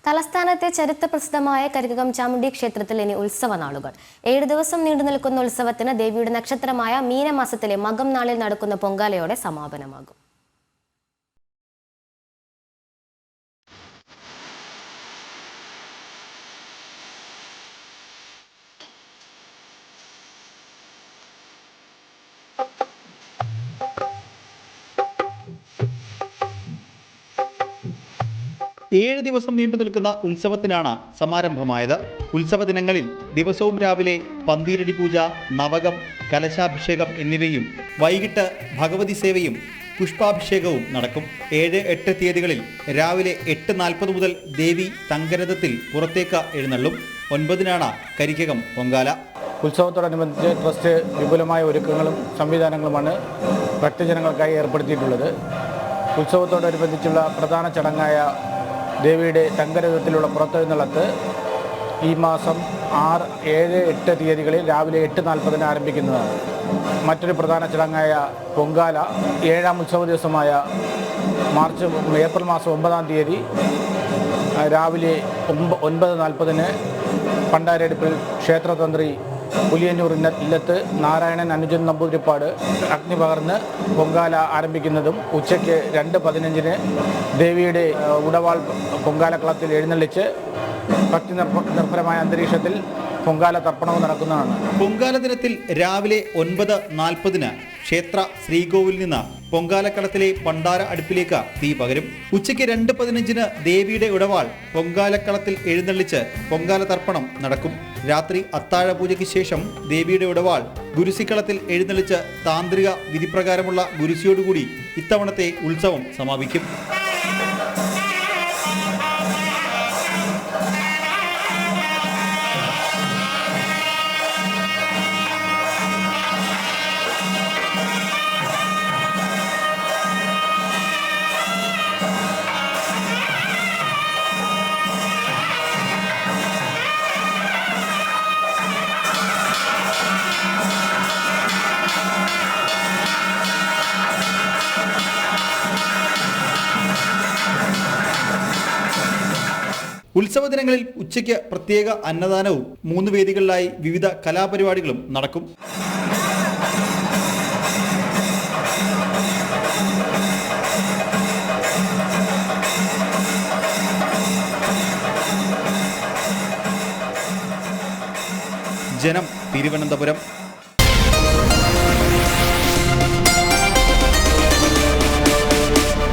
തലസ്ഥാനത്തെ ചരിത്രപ്രസിദ്ധമായ കരിക്കകം ചാമുണ്ഡി ക്ഷേത്രത്തിൽ ഇനി ഉത്സവ നാളുകൾ. 7 ദിവസം നീണ്ടുനിൽക്കുന്ന ഉത്സവത്തിന് ദേവിയുടെ നക്ഷത്രമായ മീനമാസത്തിലെ മകം നാളിൽ നടക്കുന്ന പൊങ്കാലയോടെ സമാപനമാകും. ഏഴ് ദിവസം നീണ്ടു നിൽക്കുന്ന ഉത്സവത്തിനാണ് സമാരംഭമായത്. ഉത്സവ ദിനങ്ങളിൽ ദിവസവും രാവിലെ പന്തീരടി പൂജ, നവകം, കലശാഭിഷേകം എന്നിവയും വൈകിട്ട് ഭഗവതി സേവയും പുഷ്പാഭിഷേകവും നടക്കും. 7, 8 തീയതികളിൽ രാവിലെ 8:40 മുതൽ ദേവി തങ്കരഥത്തിൽ പുറത്തേക്ക് എഴുന്നള്ളും. 9-നാണ് കരിക്കകം പൊങ്കാല. ഉത്സവത്തോടനുബന്ധിച്ച് ട്രസ്റ്റ് വിപുലമായ ഒരുക്കങ്ങളും സംവിധാനങ്ങളുമാണ് ഭക്തജനങ്ങൾക്കായി ഏർപ്പെടുത്തിയിട്ടുള്ളത്. ഉത്സവത്തോടനുബന്ധിച്ചുള്ള പ്രധാന ചടങ്ങായ ദേവിയുടെ തങ്കരഥത്തിലുള്ള പുറത്തെഴുന്നള്ളത്ത് ഈ മാസം 6, 7, 8 തീയതികളിൽ രാവിലെ 8:40 ആരംഭിക്കുന്നതാണ്. മറ്റൊരു പ്രധാന ചടങ്ങായ പൊങ്കാല 7ാം ഉത്സവ ദിവസമായ ഏപ്രിൽ മാസം 9-ാം തീയതി രാവിലെ 9:40 പണ്ടാരടുപ്പിൽ ക്ഷേത്രതന്ത്രി പുലിയന്നൂർ ഇല്ലത്ത് നാരായണൻ അനുജൻ നമ്പൂതിരിപ്പാട് അഗ്നി പകർന്ന് പൊങ്കാല ആരംഭിക്കുന്നതും ഉച്ചയ്ക്ക് 2:15 ദേവിയുടെ ഉടവാൾ പൊങ്കാലക്കളത്തിൽ എഴുന്നള്ളിച്ച് ഭക്തി നിർഭരമായ അന്തരീക്ഷത്തിൽ പൊങ്കാല തർപ്പണവും നടക്കുന്നതാണ്. പൊങ്കാല ദിനത്തിൽ രാവിലെ 9:40 ക്ഷേത്ര ശ്രീകോവിലിൽ നിന്ന് പൊങ്കാലക്കളത്തിലെ പണ്ടാര അടുപ്പിലേക്ക് തീ പകരും. ഉച്ചയ്ക്ക് 2:15 ദേവിയുടെ ഉടവാൾ പൊങ്കാലക്കളത്തിൽ എഴുന്നള്ളിച്ച് പൊങ്കാല തർപ്പണം നടക്കും. രാത്രി അത്താഴ പൂജയ്ക്ക് ശേഷം ദേവിയുടെ ഉടവാൾ ഗുരുസിക്കളത്തിൽ എഴുന്നള്ളിച്ച് താന്ത്രിക വിധിപ്രകാരമുള്ള ഗുരുസിയോടുകൂടി ഇത്തവണത്തെ ഉത്സവം സമാപിക്കും. ഉത്സവ ദിനങ്ങളിൽ ഉച്ചയ്ക്ക് പ്രത്യേക അന്നദാനവും 3 വേദികളിലായി വിവിധ കലാപരിപാടികളും നടക്കും. ജനം, തിരുവനന്തപുരം.